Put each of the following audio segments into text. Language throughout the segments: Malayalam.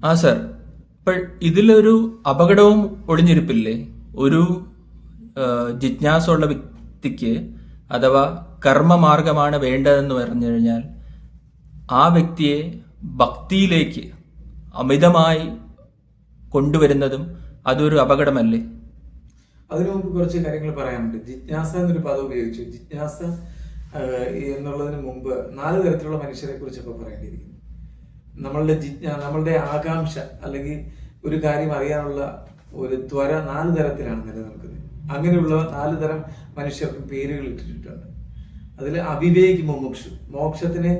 ആ സർ, ഇപ്പോൾ ഇതിലൊരു അപകടവും ഒളിഞ്ഞിരിപ്പില്ലേ? ഒരു ജിജ്ഞാസുള്ള വ്യക്തിക്ക് അഥവാ കർമ്മമാർഗമാണ് വേണ്ടതെന്ന് പറഞ്ഞു കഴിഞ്ഞാൽ ആ വ്യക്തിയെ ഭക്തിയിലേക്ക് അമിതമായി കൊണ്ടുവരുന്നതും അതൊരു അപകടമല്ലേ? അതിനു മുമ്പ് കുറച്ച് കാര്യങ്ങൾ പറയാനുണ്ട്. ജിജ്ഞാസ എന്നൊരു പദം ഉപയോഗിച്ചു. ജിജ്ഞാസ എന്നുള്ളതിന് മുമ്പ് 4 തരത്തിലുള്ള മനുഷ്യരെ കുറിച്ചൊക്കെ പറയേണ്ടിയിരിക്കുന്നു. നമ്മളുടെ ആകാംക്ഷ അല്ലെങ്കിൽ ഒരു കാര്യം അറിയാനുള്ള ഒരു ത്വര 4 തരത്തിലാണ് നിലനിൽക്കുന്നത്. അങ്ങനെയുള്ള 4 തരം മനുഷ്യർക്ക് പേരുകൾ ഇട്ടിട്ടുണ്ട്. അതിൽ അവിവേകി മുമുക്ഷു, മോക്ഷത്തിനെ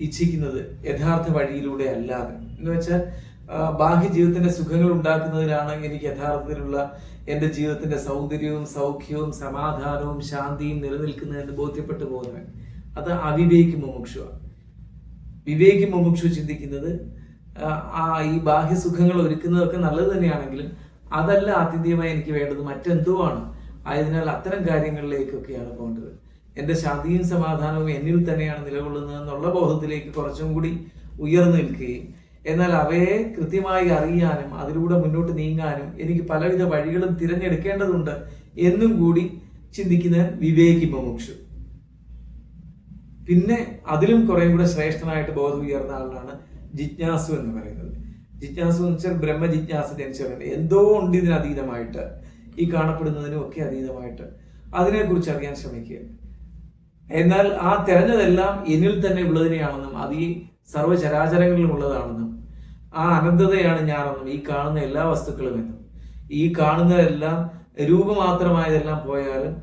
ഇച്ഛിക്കുന്നത് യഥാർത്ഥ വഴിയിലൂടെ അല്ലാതെ, എന്ന് വെച്ചാൽ ബാഹ്യ ജീവിതത്തിന്റെ സുഖങ്ങൾ ഉണ്ടാക്കുന്നതിലാണ് എനിക്ക് യഥാർത്ഥത്തിലുള്ള എന്റെ ജീവിതത്തിന്റെ സൗന്ദര്യവും സൗഖ്യവും സമാധാനവും ശാന്തിയും നിലനിൽക്കുന്നതെന്ന് ബോധ്യപ്പെട്ടു പോകുന്നവൻ, അത് അവിവേകി മുമുക്ഷുവാണ്. വിവേകി മുമുക്ഷു ചിന്തിക്കുന്നത് ഈ ബാഹ്യ സുഖങ്ങൾ ഒരുക്കുന്നതൊക്കെ നല്ലത് തന്നെയാണെങ്കിലും അതല്ല ആത്യന്തികമായി എനിക്ക് വേണ്ടത്, മറ്റെന്തോ ആണ്. ആയതിനാൽ അത്തരം കാര്യങ്ങളിലേക്കൊക്കെയാണ് പോകേണ്ടത്. എന്റെ ശാന്തിയും സമാധാനവും എന്നിൽ തന്നെയാണ് നിലകൊള്ളുന്നത് എന്നുള്ള ബോധത്തിലേക്ക് കുറച്ചും കൂടി ഉയർന്നു നിൽക്കുകയും, എന്നാൽ അവയെ കൃത്യമായി അറിയാനും അതിലൂടെ മുന്നോട്ട് നീങ്ങാനും എനിക്ക് പലവിധ വഴികളും തിരഞ്ഞെടുക്കേണ്ടതുണ്ട് എന്നും കൂടി ചിന്തിക്കുന്ന വിവേകി മുമുക്ഷു. പിന്നെ അതിലും കുറെ കൂടെ ശ്രേഷ്ഠനായിട്ട് ബോധം ഉയർന്ന ആളാണ് ജിജ്ഞാസു എന്ന് പറയുന്നത്. ജിജ്ഞാസു എന്ന് വെച്ചാൽ ബ്രഹ്മ ജിജ്ഞാസ ജനിച്ചവരുണ്ട്. എന്തോ ഉണ്ട് ഇതിന് അതീതമായിട്ട്, ഈ കാണപ്പെടുന്നതിനും ഒക്കെ അതീതമായിട്ട് അതിനെക്കുറിച്ച് അറിയാൻ ശ്രമിക്കുക. എന്നാൽ ആ തെരഞ്ഞതെല്ലാം എന്നിൽ തന്നെ ഉള്ളതിനെയാണെന്നും അത് ഈ സർവ്വചരാചരങ്ങളിലും ഉള്ളതാണെന്നും ആ അനന്തതയാണ് ഞാനെന്നും ഈ കാണുന്ന എല്ലാ വസ്തുക്കളും എന്നും ഈ കാണുന്നതെല്ലാം രൂപമാത്രമായതെല്ലാം പോയാലും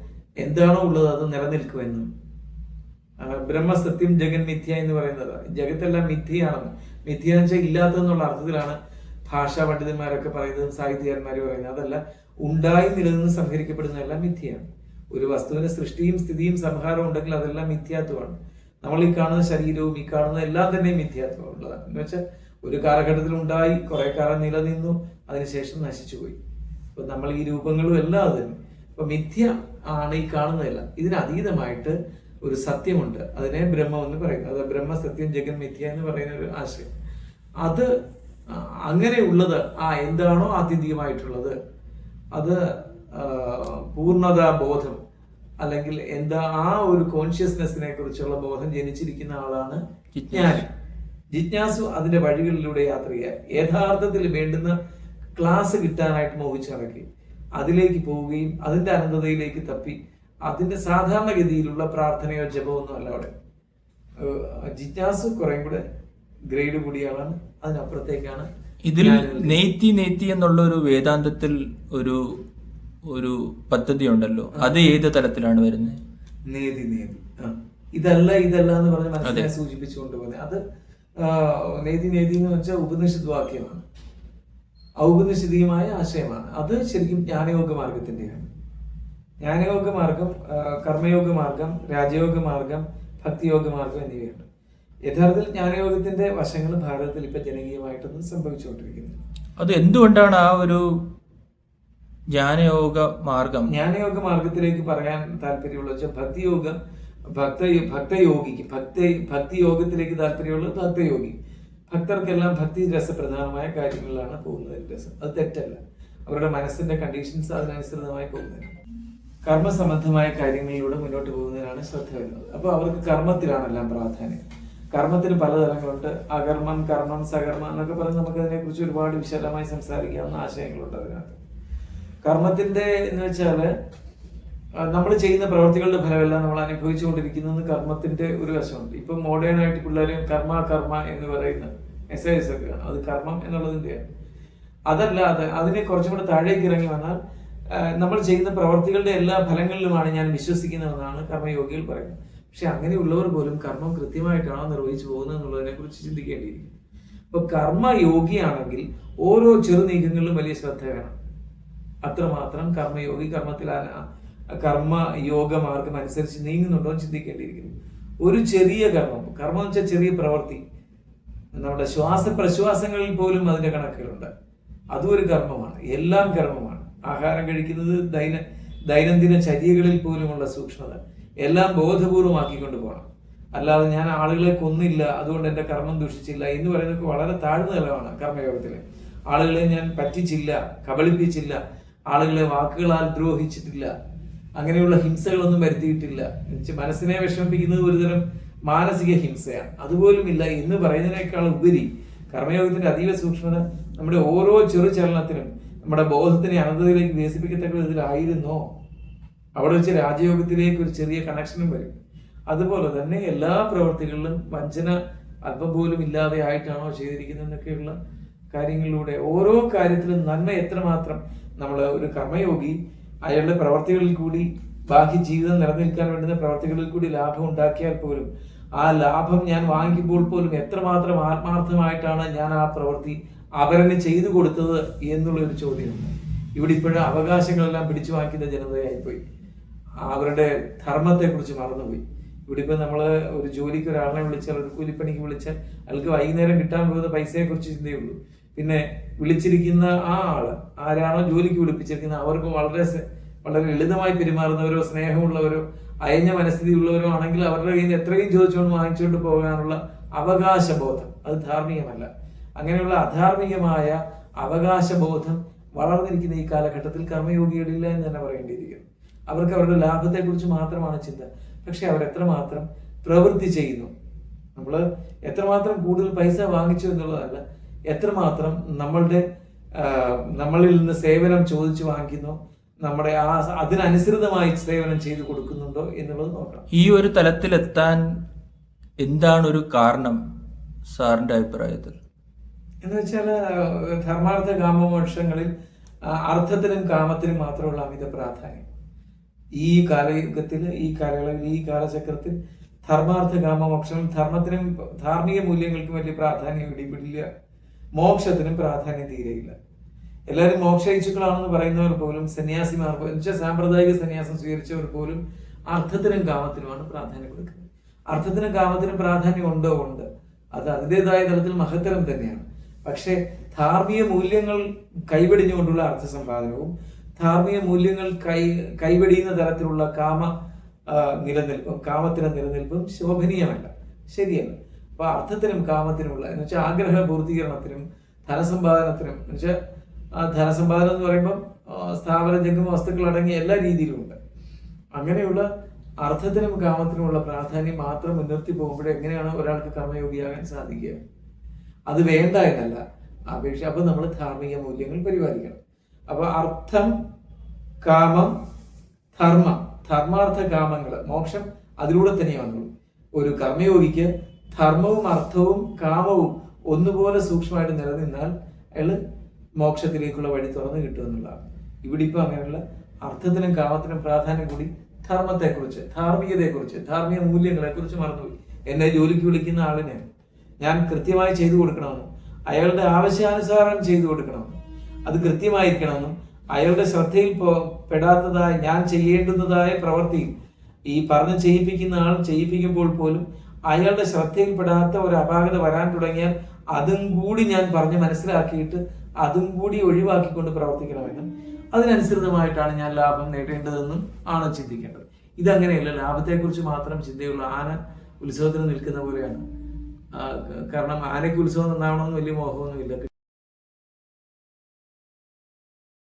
എന്താണോ ഉള്ളത് അത് നിലനിൽക്കുമെന്നും ബ്രഹ്മസത്യം ജഗൻ മിഥ്യ എന്ന് പറയുന്നത്, ജഗത്തെല്ലാം മിഥ്യയാണെന്ന്. മിഥ്യ എന്ന് വെച്ചാൽ ഇല്ലാത്തതെന്നുള്ള അർത്ഥത്തിലാണ് ഭാഷാ പണ്ഡിതന്മാരൊക്കെ പറയുന്നതും സാഹിത്യകാരന്മാർ പറയുന്നത്. അതല്ല, ഉണ്ടായി നിലനിന്ന് സംഹരിക്കപ്പെടുന്നതെല്ലാം മിഥ്യയാണ്. ഒരു വസ്തുവിന്റെ സൃഷ്ടിയും സ്ഥിതിയും സംഹാരവും ഉണ്ടെങ്കിൽ അതെല്ലാം മിഥ്യാത്വമാണ്. നമ്മൾ ഈ കാണുന്ന ശരീരവും ഈ കാണുന്ന എല്ലാം തന്നെ മിഥ്യാത്വം ഉള്ളതാണ്. എന്ന് വെച്ചാൽ ഒരു കാലഘട്ടത്തിൽ ഉണ്ടായി, കുറെ കാലം നിലനിന്നു, അതിനുശേഷം നശിച്ചുപോയി. അപ്പൊ നമ്മൾ ഈ രൂപങ്ങളും എല്ലാം അത് തന്നെ. അപ്പൊ മിഥ്യ ആണ് ഈ കാണുന്നതെല്ലാം. ഇതിനതീതമായിട്ട് ഒരു സത്യമുണ്ട്, അതിനെ ബ്രഹ്മം എന്ന് പറയുന്നത്. അത് ബ്രഹ്മസത്യം ജഗൻ മിഥ്യ എന്ന് പറയുന്ന ഒരു ആശയം. അത് അങ്ങനെയുള്ളത് എന്താണോ ആത്യന്തികമായിട്ടുള്ളത്, അത് പൂർണ്ണത ബോധം അല്ലെങ്കിൽ എന്താ ഒരു കോൺഷ്യസ്നെസ്സിനെ കുറിച്ചുള്ള ബോധം ജനിച്ചിരിക്കുന്ന ആളാണ് ജ്ഞാനി. ജിജ്ഞാസു അതിന്റെ വഴികളിലൂടെ യാത്ര ചെയ്യുക. യഥാർത്ഥത്തിൽ വേണ്ടുന്ന ക്ലാസ് കിട്ടാനായിട്ട് മോഹിച്ചു നടക്കുകയും അതിലേക്ക് പോവുകയും അതിന്റെ അനന്തതയിലേക്ക് തപ്പി അതിന്റെ സാധാരണഗതിയിലുള്ള പ്രാർത്ഥനയോ ജപമൊന്നും അല്ല അവിടെ. ജിജ്ഞാസു കുറെ കൂടെ ഗ്രേഡ് കൂടിയാണ്, അതിനപ്പുറത്തേക്കാണ്. ഇതിൽ നെയ്ത്തി നെയ്ത്തി എന്നുള്ള ഒരു വേദാന്തത്തിൽ ഒരു പദ്ധതി ഉണ്ടല്ലോ, അത് ഏത് തലത്തിലാണ് വരുന്നത്? നേതി ഇതല്ല എന്ന് പറഞ്ഞ് മനസ്സിനെ സൂചിപ്പിച്ചുകൊണ്ട് പോകുന്നത്. അത് നേതി എന്ന് വെച്ചാൽ ഉപനിഷത്ത് വാക്യമാണ്, ഔപനിഷദീയമായ ആശയമാണ്. അത് ശരിക്കും ജ്ഞാനയോഗ മാർഗത്തിന്റെയാണ്. ജ്ഞാനയോഗ മാർഗം, കർമ്മയോഗ മാർഗം, രാജയോഗ മാർഗം, ഭക്തിയോഗ മാർഗം എന്നിവയുണ്ട്. യഥാർത്ഥത്തിൽ ജ്ഞാനയോഗത്തിന്റെ വശങ്ങൾ ഭാരതത്തിൽ ഇപ്പൊ ജനകീയമായിട്ടൊന്നും സംഭവിച്ചുകൊണ്ടിരിക്കുന്നു. അത് എന്തുകൊണ്ടാണ് ആ ഒരു ജ്ഞാനയോഗ മാർഗത്തിലേക്ക് പറയാൻ താല്പര്യമുള്ള വെച്ചാൽ ഭക്തിയോഗത്തിലേക്ക് താല്പര്യമുള്ളത് ഭക്തയോഗി. ഭക്തർക്കെല്ലാം ഭക്തി രസപ്രധാനമായ കാര്യങ്ങളിലാണ് പോകുന്നത്. രസം അത് തെറ്റല്ല, അവരുടെ മനസ്സിന്റെ കണ്ടീഷൻസ് അതിനനുസൃതമായി പോകുന്നതിനാണ്. കർമ്മസംബന്ധമായ കാര്യങ്ങളിലൂടെ മുന്നോട്ട് പോകുന്നതിനാണ് ശ്രദ്ധ വരുന്നത്. അപ്പൊ അവർക്ക് കർമ്മത്തിലാണെല്ലാം പ്രാധാന്യം. കർമ്മത്തിന് പലതരങ്ങളുണ്ട്. അകർമ്മം, കർമ്മം, സകർമ്മം എന്നൊക്കെ പറഞ്ഞ് നമുക്ക് അതിനെ കുറിച്ച് ഒരുപാട് വിശാലമായി സംസാരിക്കാവുന്ന ആശയങ്ങളുണ്ട് അതിനകത്ത്. കർമ്മത്തിന്റെ എന്ന് വെച്ചാല് നമ്മൾ ചെയ്യുന്ന പ്രവർത്തികളുടെ ഫലമെല്ലാം നമ്മൾ അനുഭവിച്ചുകൊണ്ടിരിക്കുന്നത് കർമ്മത്തിന്റെ ഒരു വശമുണ്ട്. ഇപ്പൊ മോഡേൺ ആയിട്ട് പിള്ളേർ കർമ്മ എന്ന് പറയുന്ന മെസ്സേജസ് ഒക്കെ, അത് കർമ്മം എന്നുള്ളതിന്റെയാണ്. അതല്ലാതെ അതിനെ കുറച്ചും കൂടെ താഴേക്ക് ഇറങ്ങി വന്നാൽ നമ്മൾ ചെയ്യുന്ന പ്രവർത്തികളുടെ എല്ലാ ഫലങ്ങളിലുമാണ് ഞാൻ വിശ്വസിക്കുന്നതെന്നാണ് കർമ്മയോഗികൾ പറയുന്നത്. പക്ഷെ അങ്ങനെയുള്ളവർ പോലും കർമ്മം കൃത്യമായിട്ടാണോ നിർവഹിച്ചു പോകുന്നത് എന്നുള്ളതിനെ കുറിച്ച് ചിന്തിക്കേണ്ടിയിരിക്കും. ഇപ്പൊ കർമ്മയോഗിയാണെങ്കിൽ ഓരോ ചെറു നീക്കങ്ങളിലും വലിയ ശ്രദ്ധ വേണം. അത്രമാത്രം കർമ്മയോഗി കർമ്മയോഗ മാർഗം അനുസരിച്ച് നീങ്ങുന്നുണ്ടോ എന്ന് ചിന്തിക്കേണ്ടിയിരിക്കുന്നു. ഒരു ചെറിയ കർമ്മം എന്ന് വെച്ചാൽ ചെറിയ പ്രവൃത്തി, നമ്മുടെ ശ്വാസപ്രശ്വാസങ്ങളിൽ പോലും അതിന്റെ കണക്കുകളുണ്ട്. അതും ഒരു കർമ്മമാണ്. എല്ലാം കർമ്മമാണ്. ആഹാരം കഴിക്കുന്നത്, ദൈനംദിന ചര്യകളിൽ പോലുമുള്ള സൂക്ഷ്മത എല്ലാം ബോധപൂർവമാക്കിക്കൊണ്ട് പോകണം. അല്ലാതെ ഞാൻ ആളുകളെ കൊന്നില്ല അതുകൊണ്ട് എന്റെ കർമ്മം ദുഷിച്ചില്ല എന്ന് പറയുന്നത് വളരെ താഴ്ന്ന നിലമാണ് കർമ്മയോഗത്തില്. ആളുകളെ ഞാൻ പറ്റിച്ചില്ല, കബളിപ്പിച്ചില്ല, ആളുകളെ വാക്കുകളാൽ ദ്രോഹിച്ചിട്ടില്ല, അങ്ങനെയുള്ള ഹിംസകളൊന്നും വരുത്തിയിട്ടില്ല. മനസ്സിനെ വിഷമിപ്പിക്കുന്നത് ഒരുതരം മാനസിക ഹിംസയാണ്. അതുപോലുമില്ല എന്ന് പറയുന്നതിനേക്കാൾ ഉപരി കർമ്മയോഗത്തിന്റെ അതീവ സൂക്ഷ്മത നമ്മുടെ ഓരോ ചെറു ചലനത്തിനും നമ്മുടെ ബോധത്തിനെ അനന്തതയിലേക്ക് വികസിപ്പിക്കത്തക്ക വിധത്തിലായിരുന്നോ അവിടെ വെച്ച് രാജയോഗത്തിലേക്ക് ഒരു ചെറിയ കണക്ഷനും വരും. അതുപോലെ തന്നെ എല്ലാ പ്രവൃത്തികളിലും വഞ്ചന അല്പം പോലും ഇല്ലാതെ ആയിട്ടാണോ ചെയ്തിരിക്കുന്നത് എന്നൊക്കെയുള്ള കാര്യങ്ങളിലൂടെ ഓരോ കാര്യത്തിലും നന്മ എത്രമാത്രം നമ്മൾ ഒരു കർമ്മയോഗി അയാളുടെ പ്രവർത്തികളിൽ കൂടി ബാക്കി ജീവിതം നിലനിൽക്കാൻ വേണ്ടുന്ന പ്രവർത്തികളിൽ കൂടി ലാഭം ഉണ്ടാക്കിയാൽ പോലും ആ ലാഭം ഞാൻ വാങ്ങിക്കുമ്പോൾ പോലും എത്രമാത്രം ആത്മാർത്ഥമായിട്ടാണ് ഞാൻ ആ പ്രവൃത്തി അവരന് ചെയ്തു കൊടുത്തത് എന്നുള്ള ഒരു ചോദ്യമുണ്ട്. ഇവിടെ ഇപ്പോഴും അവകാശങ്ങളെല്ലാം പിടിച്ചു വാങ്ങിക്കുന്ന ജനതയായിപ്പോയി, അവരുടെ ധർമ്മത്തെ കുറിച്ച് മറന്നുപോയി. ഇവിടെ ഇപ്പൊ നമ്മള് ഒരു ജോലിക്ക് ഒരാളിനെ വിളിച്ചാൽ, ഒരു കൂലിപ്പണിക്ക് വിളിച്ചാൽ അയാൾക്ക് വൈകുന്നേരം കിട്ടാൻ പോകുന്ന പൈസയെ കുറിച്ച് ചിന്തയുള്ളൂ. പിന്നെ വിളിച്ചിരിക്കുന്ന ആ ആള് ആരാണോ ജോലിക്ക് വിളിപ്പിച്ചിരിക്കുന്നത് അവർക്ക് വളരെ വളരെ ലളിതമായി പെരുമാറുന്നവരോ സ്നേഹമുള്ളവരോ അയഞ്ഞ മനസ്ഥിതി ഉള്ളവരോ ആണെങ്കിൽ അവരുടെ കയ്യിൽ നിന്ന് എത്രയും ചോദിച്ചുകൊണ്ട് വാങ്ങിച്ചുകൊണ്ട് പോകാനുള്ള അവകാശബോധം അത് ധാർമ്മികമല്ല. അങ്ങനെയുള്ള അധാർമികമായ അവകാശബോധം വളർന്നിരിക്കുന്ന ഈ കാലഘട്ടത്തിൽ കർമ്മയോഗികളില്ല എന്ന് തന്നെ പറയേണ്ടിയിരിക്കുന്നു. അവർക്ക് അവരുടെ ലാഭത്തെക്കുറിച്ച് മാത്രമാണ് ചിന്ത. പക്ഷെ അവർ എത്രമാത്രം പ്രവൃത്തി ചെയ്യുന്നു, നമ്മൾ എത്രമാത്രം കൂടുതൽ പൈസ വാങ്ങിച്ചു എന്നുള്ളതല്ല, എത്രമാത്രം നമ്മളിൽ നിന്ന് സേവനം ചോദിച്ചു വാങ്ങിക്കുന്നു, നമ്മുടെ അതിനനുസൃതമായി സേവനം ചെയ്തു കൊടുക്കുന്നുണ്ടോ എന്നുള്ളത് നോക്കണം. ഈ ഒരു തലത്തിലെത്താൻ എന്താണ് ഒരു കാരണം സാറിന്റെ അഭിപ്രായത്തിൽ? എന്ന് വെച്ചാൽ ധർമാർത്ഥ കാമമോക്ഷങ്ങളിൽ അർത്ഥത്തിനും കാമത്തിനും മാത്രമുള്ള അമിത പ്രാധാന്യം ഈ കാലയുഗത്തിൽ, ഈ കാലയളവിൽ, ഈ കാലചക്രത്തിൽ ധർമാർത്ഥ കാമമോക്ഷം ധർമ്മത്തിനും ധാർമ്മിക മൂല്യങ്ങൾക്കും വലിയ പ്രാധാന്യം ഇടിപിടില്ല, മോക്ഷത്തിനും പ്രാധാന്യം തീരെയില്ല. എല്ലാവരും മോക്ഷ ഇച്ഛുക്കളാണെന്ന് പറയുന്നവർ പോലും, സന്യാസിമാർ എന്നുവെച്ചാൽ സാമ്പ്രദായിക സന്യാസം സ്വീകരിച്ചവർ പോലും അർത്ഥത്തിനും കാമത്തിനുമാണ് പ്രാധാന്യം കൊടുക്കുന്നത്. അർത്ഥത്തിനും കാമത്തിനും പ്രാധാന്യം ഉണ്ടോ? ഉണ്ട്. അത് അതിൻ്റെതായ തലത്തിൽ മഹത്തരം തന്നെയാണ്. പക്ഷെ ധാർമ്മിക മൂല്യങ്ങൾ കൈവെടിഞ്ഞുകൊണ്ടുള്ള അർത്ഥസമ്പാദനവും ധാർമ്മിക മൂല്യങ്ങൾ കൈവെടിയുന്ന തരത്തിലുള്ള കാമത്തിന്റെ നിലനിൽപ്പും ശോഭനീയമല്ല, ശരിയല്ല. അപ്പൊ അർത്ഥത്തിനും കാമത്തിനുമുള്ള എന്ന് വെച്ചാൽ ആഗ്രഹ പൂർത്തീകരണത്തിനും ധനസമ്പാദനത്തിനും, എന്ന് വെച്ചാൽ ധനസമ്പാദനം എന്ന് പറയുമ്പോൾ സ്ഥാപന ജംഗമ വസ്തുക്കൾ അടങ്ങിയ എല്ലാ രീതിയിലും ഉണ്ട്. അങ്ങനെയുള്ള അർത്ഥത്തിനും കാമത്തിനുമുള്ള പ്രാധാന്യം മാത്രം മുൻനിർത്തി പോകുമ്പോൾ എങ്ങനെയാണ് ഒരാൾക്ക് കർമ്മയോഗിയാകാൻ സാധിക്കുക? അത് വേണ്ട എന്നല്ല അപേക്ഷ. അപ്പൊ നമ്മൾ ധാർമ്മിക മൂല്യങ്ങൾ പരിപാലിക്കണം. അപ്പൊ അർത്ഥം, കാമം, ധർമാർത്ഥ കാമങ്ങള്, മോക്ഷം അതിലൂടെ തന്നെ വന്നുള്ളൂ. ഒരു കർമ്മയോഗിക്ക് ധർമ്മവും അർത്ഥവും കാമവും ഒന്നുപോലെ സൂക്ഷ്മമായിട്ട് നിലനിന്നാൽ അയാള് മോക്ഷത്തിലേക്കുള്ള വഴി തുറന്നു കിട്ടുമെന്നുള്ളതാണ്. ഇവിടെ ഇപ്പൊ അങ്ങനെയുള്ള അർത്ഥത്തിനും കാമത്തിനും പ്രാധാന്യം കൂടി ധർമ്മത്തെക്കുറിച്ച്, ധാർമ്മികതയെക്കുറിച്ച്, ധാർമ്മിക മൂല്യങ്ങളെ കുറിച്ച് മറന്നുപോയി. എന്നെ ജോലിക്ക് വിളിക്കുന്ന ആളിനെ ഞാൻ കൃത്യമായി ചെയ്തു കൊടുക്കണമെന്നും അയാളുടെ ആവശ്യാനുസാരം ചെയ്തു കൊടുക്കണമെന്നും അത് കൃത്യമായിരിക്കണമെന്നും അയാളുടെ ശ്രദ്ധയിൽ പെടാത്തതായ ഞാൻ ചെയ്യേണ്ടുന്നതായ പ്രവൃത്തി ഈ പറഞ്ഞ് ചെയ്യിപ്പിക്കുന്ന ആൾ ചെയ്യിപ്പിക്കുമ്പോൾ പോലും അയാളുടെ ശ്രദ്ധയിൽപ്പെടാത്ത ഒരു അപാകത വരാൻ തുടങ്ങിയാൽ അതും കൂടി ഞാൻ പറഞ്ഞ് മനസ്സിലാക്കിയിട്ട് അതും കൂടി ഒഴിവാക്കിക്കൊണ്ട് പ്രവർത്തിക്കണമെന്നും അതിനനുസൃതമായിട്ടാണ് ഞാൻ ലാഭം നേടേണ്ടതെന്നും ആണ് ചിന്തിക്കേണ്ടത്. ഇതങ്ങനെയല്ല. ലാഭത്തെക്കുറിച്ച് മാത്രം ചിന്തയുള്ള ആന ഉത്സവത്തിന് നിൽക്കുന്ന പോലെയാണ്. കാരണം ആനയ്ക്ക് ഉത്സവം നന്നാവണമെന്ന് വലിയ മോഹമൊന്നുമില്ല.